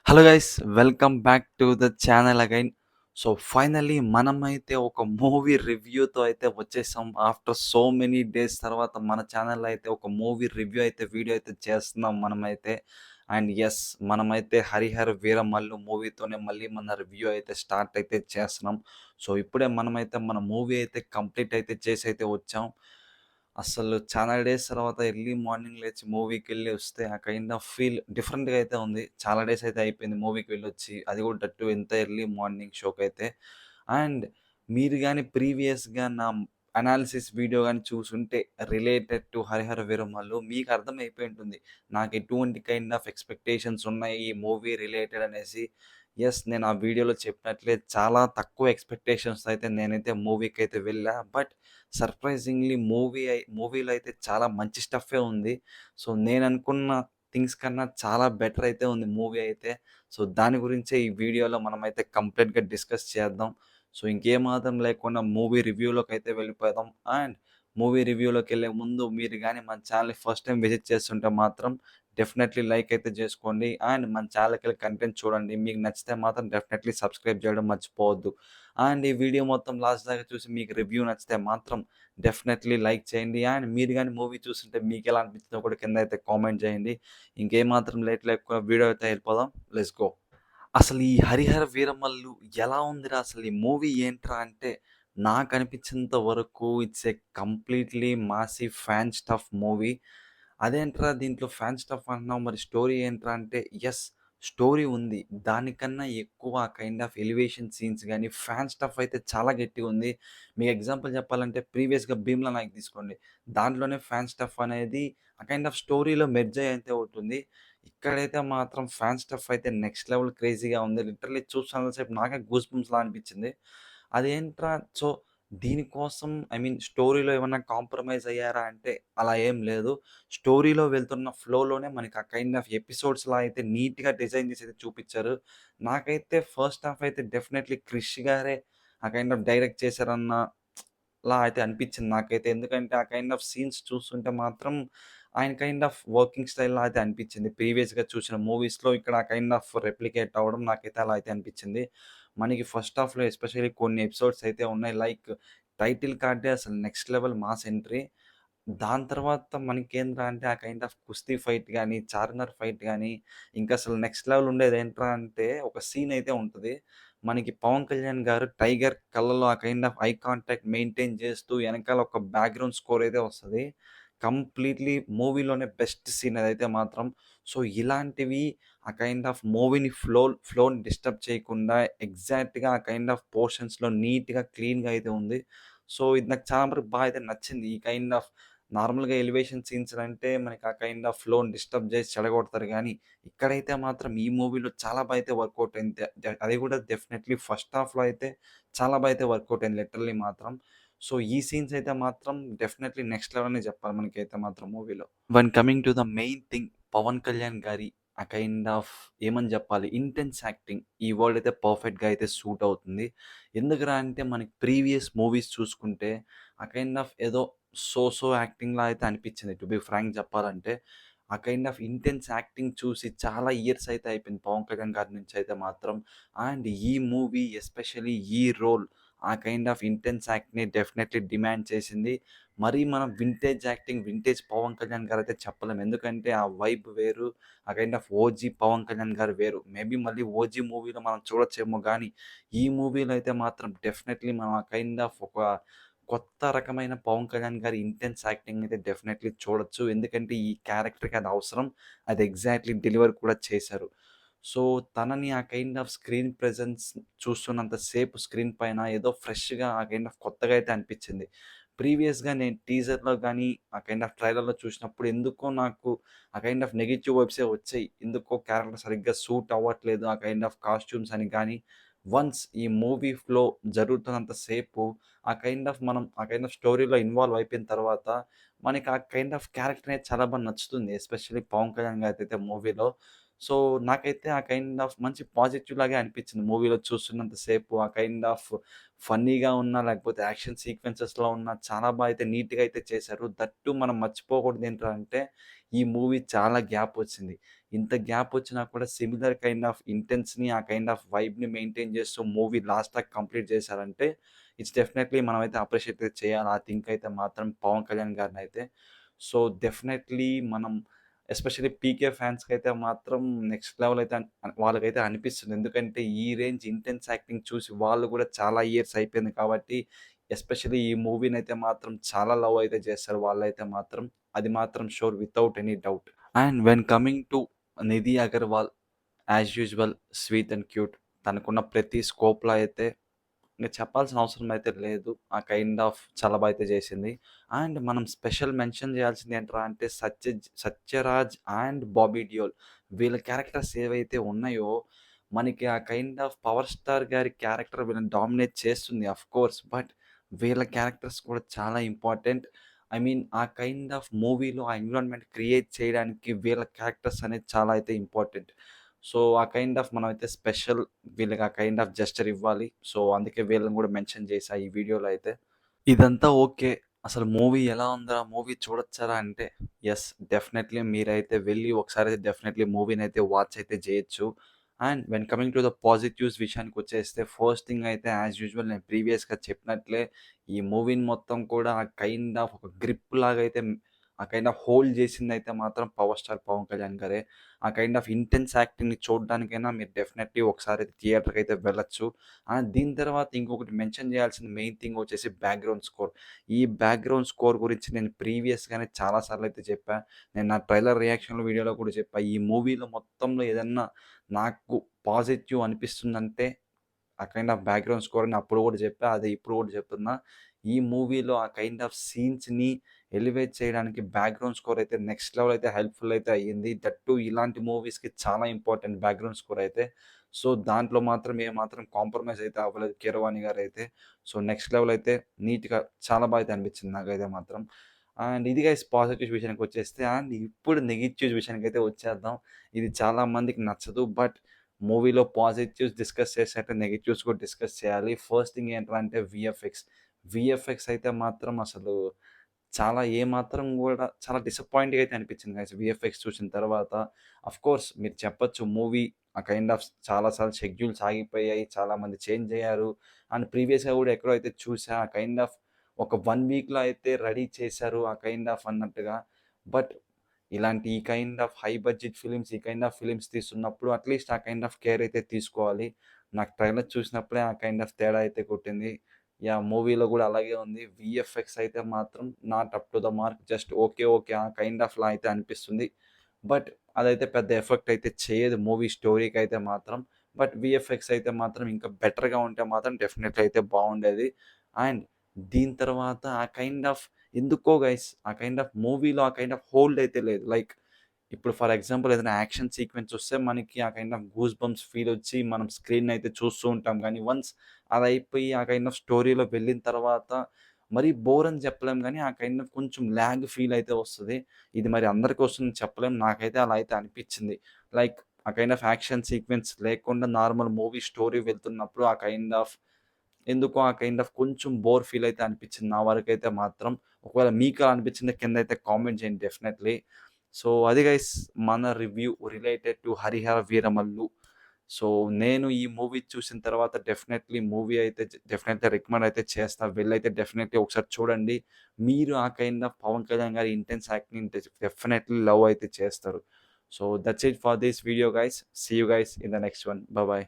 Hello guys, welcome back to the channel again. So finally మనమైతే ఒక movie రివ్యూతో అయితే వచ్చేసాం. ఆఫ్టర్ సో మెనీ డేస్ తర్వాత మన ఛానల్ అయితే ఒక మూవీ రివ్యూ అయితే వీడియో అయితే చేస్తున్నాం మనమైతే. అండ్ ఎస్, మనమైతే హరిహర వీరమల్లు మూవీతోనే మళ్ళీ మన రివ్యూ అయితే స్టార్ట్ అయితే చేస్తున్నాం. సో ఇప్పుడే మనమైతే మన మూవీ అయితే కంప్లీట్ అయితే చేసి అయితే వచ్చాం. అసలు చాలా డేస్ తర్వాత ఎర్లీ మార్నింగ్ లేచి మూవీకెళ్ళి వస్తే ఆ కైండ్ ఆఫ్ ఫీల్ డిఫరెంట్‌గా అయితే ఉంది. చాలా డేస్ అయితే అయిపోయింది మూవీకి వెళ్ళొచ్చి. అది కూడా దట్టు ఇంత ఎర్లీ మార్నింగ్ షోకైతే. అండ్ మీరు గాని ప్రీవియస్‌గా నా అనాలిసిస్ వీడియో గాని చూసుంటే రిలేటెడ్ టు 'హరిహర వీరమల్లు' మీకు అర్థమైపోయి ఉంటుంది. నాకు ఎటువంటి కైండ్ ఆఫ్ ఎక్స్‌పెక్టేషన్స్ ఉన్నాయి ఈ మూవీ రిలేటెడ్ అనేసి. యెస్, నేను ఆ వీడియోలో చెప్పినట్లే చాలా తక్కువ ఎక్స్‌పెక్టేషన్స్‌తో అయితే నేనైతే మూవీకైతే వెళ్ళా. బట్ సర్ప్రైజింగ్‌లీ మూవీలో అయితే చాలా మంచి స్టఫే ఉంది. సో, నేననుకున్న థింగ్స్ కన్నా చాలా బెటర్ అయితే ఉంది మూవీ అయితే. సో, దాని గురించే ఈ వీడియోలో మనమైతే కంప్లీట్‌గా డిస్కస్ చేద్దాం. సో, ఇంకేమాత్రం లేకుండా మూవీ రివ్యూలోకైతే వెళ్ళిపోదాం. అండ్ మూవీ రివ్యూలోకెళ్ళే ముందు మీరు గాని మన ఛానల్‌ని ఫస్ట్ టైమ్ విజిట్ చేస్తుంటే మాత్రం డెఫినెట్‌లీ లైక్ అయితే చేసుకోండి. అండ్ మన ఛానల్‌కెళ్ళి కంటెంట్ చూడండి. మీకు నచ్చితే మాత్రం డెఫినెట్‌లీ సబ్స్క్రైబ్ చేయడం మర్చిపోవద్దు. అండ్ ఈ వీడియో మొత్తం లాస్ట్ దాకా చూసి మీకు రివ్యూ నచ్చితే మాత్రం డెఫినెట్‌లీ లైక్ చేయండి. అండ్ మీరు గాని మూవీ చూస్తుంటే మీకెలా అనిపించిందో కూడా కింద అయితే కామెంట్ చేయండి. ఇంకేమాత్రం లేట్ లేకుండా వీడియో అయితే వెళ్ళిపోదాం. Let's go. అసలు ఈ 'హరిహర వీరమల్లు' ఎలా ఉందిరా అసలు ఈ మూవీ ఏంట్రా అంటే, నాకనిపించినంత వరకు it's a completely massive fan stuff movie. అదేంట్రా దీంట్లో ఫ్యాన్ స్టఫ్ అంటున్నావు, మరి స్టోరీ ఏంట్రా అంటే, యెస్, స్టోరీ ఉంది. దానికన్నా ఎక్కువ కైండ్ ఆఫ్ ఎలివేషన్ సీన్స్ గాని, ఫ్యాన్ స్టఫ్ అయితే చాలా గట్టిగుంది. మీకు ఎగ్జాంపుల్ చెప్పాలంటే ప్రీవియస్‌గా 'భీమ్లా నాయక్' తీసుకోండి. దాంట్లోనే ఫ్యాన్ స్టఫ్ అనేది ఆ కైండ్ ఆఫ్ స్టోరీలో మెర్జ్ అయ్యి అయితే ఉంటుంది. ఇక్కడైతే మాత్రం ఫ్యాన్ స్టఫ్ అయితే నెక్స్ట్ లెవెల్ క్రేజీగా ఉంది. లిటరల్లీ చూస్తున్నంత సేపు నాకే గూస్ బంప్స్‌లా అనిపించింది. అదేంట్రా సో, దీనికోసం ఐ మీన్ స్టోరీలో ఏమన్నా కాంప్రమైజ్ అయ్యారా అంటే అలా ఏం లేదు. స్టోరీలో వెళ్తున్న ఫ్లోలోనే మనకి ఆ కైండ్ ఆఫ్ ఎపిసోడ్స్‌లా అయితే నీట్‌గా డిజైన్ చేసి అయితే చూపిచ్చారు. నాకైతే ఫస్ట్ హాఫ్ అయితే డెఫినైట్‌లీ క్రిష్ గారే ఆ కైండ్ ఆఫ్ డైరెక్ట్ చేశారన్న లా అయితే అనిపించింది నాకైతే. ఎందుకంటే ఆ కైండ్ ఆఫ్ సీన్స్ చూస్తుంటే మాత్రం ఆయన కైండ్ ఆఫ్ వర్కింగ్ స్టైల్‌లా అయితే అనిపించింది. ప్రీవియస్‌గా చూసిన మూవీస్‌లో ఇక్కడ ఆ కైండ్ ఆఫ్ రెప్లికేట్ అవ్వడం నాకైతే అలా అయితే అనిపించింది. మనకి ఫస్ట్ హాఫ్‌లో ఎస్పెషల్లీ కొన్ని ఎపిసోడ్స్ అయితే ఉన్నాయి. లైక్ టైటిల్ కార్డే అసలు నెక్స్ట్ లెవెల్ మాస్ ఎంట్రీ. దాని తర్వాత మనకేంట్రా అంటే ఆ కైండ్ ఆఫ్ కుస్తీ ఫైట్ గాని, చార్మినార్ ఫైట్ గాని, ఇంకా అసలు నెక్స్ట్ లెవెల్ ఉండేదేంట్రా అంటే ఒక సీన్ అయితే ఉంటది. మనకి 'పవన్ కళ్యాణ్' గారు టైగర్ కళ్ళలో ఆ kind of eye contact maintain చేస్తూ ఎనకాల ఒక బ్యాక్‌గ్రౌండ్ స్కోర్ అయితే వస్తది. కంప్లీట్‌లీ మూవీలోనే బెస్ట్ సీన్ అదైతే మాత్రం. సో, ఇలాంటివి ఆ కైండ్ ఆఫ్ మూవీని ఫ్లోని డిస్టర్బ్ చేయకుండా ఎగ్జాక్ట్‌గా ఆ కైండ్ ఆఫ్ పోర్షన్స్‌లో నీట్‌గా, క్లీన్‌గా అయితే ఉంది. సో, ఇది నాకు చాలా వరకు అయితే నచ్చింది. ఈ కైండ్ ఆఫ్ నార్మల్‌గా ఎలివేషన్ సీన్స్ అంటే మనకి ఆ కైండ్ ఆఫ్ ఫ్లోని డిస్టర్బ్ చేసి చెడగొడతారు గానీ, ఇక్కడైతే మాత్రం ఈ మూవీలో చాలా అయితే వర్కౌట్ అయింది. అది కూడా డెఫినెట్‌లీ ఫస్ట్ హాఫ్‌లో అయితే చాలా అయితే వర్కౌట్ అయింది లిటరల్లీ మాత్రం. సో, ఈ సీన్స్ అయితే మాత్రం డెఫినెట్‌లీ నెక్స్ట్ లెవెల్ అనే చెప్పాలి మనకైతే మాత్రం మూవీలో. When coming to the main thing, Pawan Kalyan గారి ఆ కైండ్ ఆఫ్ ఏమని చెప్పాలి, ఇంటెన్స్ యాక్టింగ్ ఈ వర్డ్ అయితే పర్ఫెక్ట్‌గా అయితే సూట్ అవుతుంది. ఎందుకురా అంటే మనకి ప్రీవియస్ మూవీస్ చూసుకుంటే ఆ కైండ్ ఆఫ్ ఏదో సో యాక్టింగ్‌లా అయితే అనిపించింది టు బీ ఫ్రాంక్ చెప్పాలంటే. ఆ కైండ్ ఆఫ్ ఇంటెన్స్ యాక్టింగ్ చూసి చాలా ఇయర్స్ అయితే అయిపోయింది పవన్ కళ్యాణ్ గారి నుంచి అయితే మాత్రం. అండ్ ఈ మూవీ ఎస్పెషల్లీ ఈ రోల్ ఆ కైండ్ ఆఫ్ ఇంటెన్స్ యాక్ట్‌ని డెఫినెట్‌లీ డిమాండ్ చేసింది. మరీ మనం vintage acting, vintage Pawan Kalyan గారైతే చెప్పలేం. ఎందుకంటే ఆ వైబ్ వేరు. ఆ kind of OG Pawan Kalyan garu వేరు. మేబీ మళ్ళీ ఓజీ మూవీలో మనం చూడొచ్చేమో గానీ, ఈ మూవీలో అయితే మాత్రం డెఫినెట్‌లీ మనం ఆ కైండ్ ఆఫ్ ఒక కొత్త రకమైన పవన్ కళ్యాణ్ గారి ఇంటెన్స్ యాక్టింగ్ అయితే డెఫినెట్‌లీ చూడొచ్చు. ఎందుకంటే ఈ క్యారెక్టర్‌కి అది అవసరం. అది ఎగ్జాక్ట్‌లీ డెలివర్ కూడా చేశారు. సో, తనని ఆ కైండ్ ఆఫ్ స్క్రీన్ ప్రెజెన్స్ చూస్తున్నంత సేపు స్క్రీన్ పైన ఏదో ఫ్రెష్‌గా ఆ కైండ్ ఆఫ్ కొత్తగా అయితే అనిపించింది. ప్రీవియస్‌గా నేను టీజర్‌లో గాని, ఆ కైండ్ ఆఫ్ ట్రైలర్‌లో చూసినప్పుడు ఎందుకో నాకు ఆ కైండ్ ఆఫ్ నెగెటివ్ వైబ్సే వచ్చాయి. ఎందుకో క్యారెక్టర్ సరిగ్గా సూట్ అవ్వట్లేదు. ఆ కైండ్ ఆఫ్ కాస్ట్యూమ్స్ అని గాని, వన్స్ ఈ మూవీ ఫ్లో జరుగుతున్నంత సేపు మనం ఆ కైండ్ ఆఫ్ స్టోరీలో ఇన్వాల్వ్ అయిపోయిన తర్వాత, మనకి ఆ కైండ్ ఆఫ్ క్యారెక్టర్ అనేది చాలా నచ్చుతుంది. ఎస్పెషల్లీ పవన్ కళ్యాణ్ గారిదైతే మూవీలో. సో, నాకైతే ఆ కైండ్ ఆఫ్ మంచి పాజిటివ్ లాగే అనిపించింది. మూవీలో చూస్తున్నంత సేపు ఆ కైండ్ ఆఫ్ ఫన్నీగా ఉన్న, లేకపోతే యాక్షన్ సీక్వెన్సెస్‌లో ఉన్న చాలా అయితే నీట్‌గా అయితే చేశారు. దట్ టూ మనం మర్చిపోకూడదు ఏంట్రా అంటే, ఈ మూవీ చాలా గ్యాప్ వచ్చింది. ఇంత గ్యాప్ వచ్చినా కూడా సిమిలర్ కైండ్ ఆఫ్ ఇంటెన్స్‌ని, ఆ కైండ్ ఆఫ్ వైబ్‌ని మెయింటైన్ చేస్తూ మూవీ లాస్ట్ దాకా కంప్లీట్ చేశారంటే, ఇట్స్ డెఫినైట్‌లీ మనమైతే అప్రిషియేట్ అయితే చేయాలి. ఆ థింక్ అయితే మాత్రం పవన్ కళ్యాణ్ గారినైతే. సో, డెఫినైట్‌లీ మనం ఎస్పెషల్లీ 'పీకే' ఫ్యాన్స్‌కైతే మాత్రం నెక్స్ట్ లెవెల్ అయితే వాళ్ళకైతే అనిపిస్తుంది. ఎందుకంటే ఈ రేంజ్ ఇంటెన్స్ యాక్టింగ్ చూసి వాళ్ళు కూడా చాలా ఇయర్స్ అయిపోయింది కాబట్టి, ఎస్పెషల్లీ ఈ మూవీనైతే మాత్రం చాలా లవ్ అయితే చేస్తారు వాళ్ళైతే మాత్రం. అది మాత్రం sure without any doubt. And when coming to 'Nidhi Agarwal' as usual sweet and cute. తనకున్న ప్రతి స్కోప్‌లో అయితే ఇంక చెప్పాల్సిన అవసరం అయితే లేదు. ఆ కైండ్ ఆఫ్ చాలా అయితే చేసింది. అండ్ మనం స్పెషల్ మెన్షన్ చేయాల్సింది ఏంట్రా అంటే 'సత్యరాజ్' అండ్ 'బాబీ డియోల్' వీళ్ళ క్యారెక్టర్స్ ఏవైతే ఉన్నాయో, మనకి ఆ కైండ్ ఆఫ్ 'పవర్ స్టార్' గారి క్యారెక్టర్ వీళ్ళని డామినేట్ చేస్తుంది ఆఫ్‌కోర్స్. బట్ వీళ్ళ క్యారెక్టర్స్ కూడా చాలా ఇంపార్టెంట్. ఐ మీన్ ఆ కైండ్ ఆఫ్ మూవీలో ఆ ఎన్విరాన్మెంట్ క్రియేట్ చేయడానికి వీళ్ళ క్యారెక్టర్స్ అనేది చాలా అయితే ఇంపార్టెంట్. సో, ఆ కైండ్ ఆఫ్ మనమైతే స్పెషల్ వీళ్ళకి ఆ కైండ్ ఆఫ్ జెస్చర్ ఇవ్వాలి. సో, అందుకే వీళ్ళని గూడా మెన్షన్ చేశా ఈ వీడియోలో అయితే. ఇదంతా ఓకే. అసలు మూవీ ఎలా ఉందిరా? మూవీ చూడొచ్చారా? అంటే యెస్. డెఫినైట్‌లీ మీరైతే వెళ్లి ఒకసారి డెఫినైట్‌లీ మూవీనైతే వాచ్ అయితే చేయొచ్చు. And when coming to the positives విషయానికొచ్చేస్తే ఫస్ట్ థింగ్ అయితే యాస్ యూజువల్ నేను ప్రీవియస్‌గా చెప్పినట్లే ఈ మూవీని మొత్తం కూడా ఆ కైండ్ ఆఫ్ ఒక గ్రిప్ లాగా అయితే ఆ కైండ్ ఆఫ్ హోల్డ్ చేసిందయితే మాత్రం పవర్ స్టార్ పవన్ కళ్యాణ్ గారే. ఆ కైండ్ ఆఫ్ ఇంటెన్స్ యాక్టింగ్‌ని చూడడానికైనా మీరు డెఫినైట్‌లీ ఒకసారి థియేటర్‌కైతే వెళ్ళొచ్చు. దీని తర్వాత ఇంకొకటి మెన్షన్ చేయాల్సిన మెయిన్ థింగ్ వచ్చేసి బ్యాక్‌గ్రౌండ్ స్కోర్. ఈ బ్యాక్‌గ్రౌండ్ స్కోర్ గురించి నేను ప్రీవియస్‌గానే చాలా సార్లయితే చెప్పా. నేను నా ట్రైలర్ రియాక్షన్‌లో వీడియోలో కూడా చెప్పా. ఈ మూవీలో మొత్తంలో ఏదన్నా నాకు పాజిటివ్ అనిపిస్తుందంటే ఆ కైండ్ ఆఫ్ బ్యాక్‌గ్రౌండ్ స్కోర్ అని అప్పుడు కూడా చెప్పా. అదే ఇప్పుడు కూడా చెప్తున్నా. ఈ మూవీలో ఆ కైండ్ ఆఫ్ సీన్స్‌ని ఎలివేట్ చేయడానికి బ్యాక్‌గ్రౌండ్ స్కోర్ అయితే నెక్స్ట్ లెవెల్ అయితే హెల్ప్‌ఫుల్ అయితే అయ్యింది. దట్ టూ ఇలాంటి మూవీస్‌కి చాలా ఇంపార్టెంట్ బ్యాక్‌గ్రౌండ్ స్కోర్ అయితే. సో, దాంట్లో మాత్రం ఏమాత్రం కాంప్రమైజ్ అయితే అవ్వలేదు కీరవాణి గారైతే. సో, నెక్స్ట్ లెవెల్ అయితే నీట్‌గా చాలా అయితే అనిపించింది నాకైతే మాత్రం. అండ్ ఇది గైస్ పాజిటివ్స్ విషయానికొచ్చేస్తే అండ్ ఇప్పుడు నెగెటివ్స్ విషయానికైతే వచ్చేద్దాం. ఇది చాలా మందికి నచ్చదు. బట్ మూవీలో పాజిటివ్స్ డిస్కస్ చేసినట్టే నెగెటివ్స్ కూడా డిస్కస్ చేయాలి. ఫస్ట్ థింగ్ ఏంట్రా అంటే వీఎఫ్ఎక్స్. వీఎఫ్ఎక్స్ అయితే మాత్రం అసలు చాలా ఏమాత్రం గూడా చాలా డిసప్పాయింట్‌గా అయితే అనిపించింది గైస్ వీఎఫ్ఎక్స్ చూసిన తర్వాత. ఆఫ్‌కోర్స్ మీరు చెప్పొచ్చు మూవీ ఆ కైండ్ ఆఫ్ చాలా సార్లు షెడ్యూల్స్ ఆగిపోయాయి. చాలామంది చేంజ్ అయ్యారు. అండ్ ప్రీవియస్‌గా గూడా ఎక్కడో అయితే చూసా. ఆ కైండ్ ఆఫ్ ఒక 1 వీక్‌లో అయితే రెడీ చేశారు. ఆ కైండ్ ఆఫ్ అన్నట్టుగా. బట్ ఇలాంటి ఈ kind of high budget films, ఈ కైండ్ ఆఫ్ ఫిల్మ్స్ తీస్తున్నప్పుడు అట్‌లీస్ట్ ఆ కైండ్ ఆఫ్ కేర్ అయితే తీసుకోవాలి. నాకు ట్రైలర్ చూసినప్పుడే ఆ కైండ్ ఆఫ్ తేడా అయితే కొట్టింది. యాహ్! మూవీలో గూడా అలాగే ఉంది. వీఎఫ్ఎక్స్ అయితే మాత్రం not up to the mark. Just okay. Okay. ఆ కైండ్ ఆఫ్‌లా అయితే అనిపిస్తుంది. బట్ అదైతే పెద్ద ఎఫెక్ట్ అయితే చేయదు మూవీ స్టోరీకైతే మాత్రం. బట్ వీఎఫ్ఎక్స్ అయితే మాత్రం ఇంకా బెటర్‌గా ఉంటే మాత్రం డెఫినెట్‌లీ అయితే బావుండేది. అండ్ దీని తర్వాత ఆ కైండ్ ఆఫ్ ఎందుకో గైస్ ఆ కైండ్ ఆఫ్ మూవీలో ఆ కైండ్ ఆఫ్ హోల్డ్ అయితే లేదు. లైక్ ఇప్పుడు ఫర్ ఎగ్జాంపుల్ ఏదైనా యాక్షన్ సీక్వెన్స్ వస్తే మనకి ఆ kind of goose bumps feel వచ్చి మనం స్క్రీన్‌నయితే చూస్తూ ఉంటాం. కానీ వన్స్ అదయిపోయి ఆ కైండ్ ఆఫ్ స్టోరీలో వెళ్ళిన తర్వాత మరీ బోర్ అని చెప్పలేం గానీ, ఆ కైండ్ ఆఫ్ కొంచెం ల్యాగ్ ఫీల్ అయితే వస్తది. ఇది మరి అందరికి వస్తుందని చెప్పలేం. నాకైతే అలా అయితే అనిపిచ్చింది. లైక్ ఆ కైండ్ ఆఫ్ యాక్షన్ సీక్వెన్స్ లేకుండా నార్మల్ మూవీ స్టోరీ వెళ్తున్నప్పుడు ఆ కైండ్ ఆఫ్ ఎందుకో ఆ కైండ్ ఆఫ్ కొంచెం బోర్ ఫీల్ అయితే అనిపిచ్చింది నా వరకైతే మాత్రం. ఒకవేళ మీకలా అనిపిచ్చింటే కిందైతే కామెంట్ చేయండి డెఫినెట్‌లీ. సో, అది గైస్ మన review related to 'Harihara Veeramallu'. So, నేను ఈ మూవీ చూసిన తర్వాత డెఫినెట్‌లీ మూవీ అయితే డెఫినెట్‌లీ రికమెండ్ అయితే చేస్తా. వెళ్లైతే డెఫినెట్‌లీ ఒకసారి చూడండి. మీరు ఆ కైండ్ ఆఫ్ పవన్ కళ్యాణ్ గారి ఇంటెన్స్ యాక్టింగ్ డెఫినెట్‌లీ లవ్ అయితే చేస్తారు. So, that's it for this video guys. See you guys in the next one. Bye by.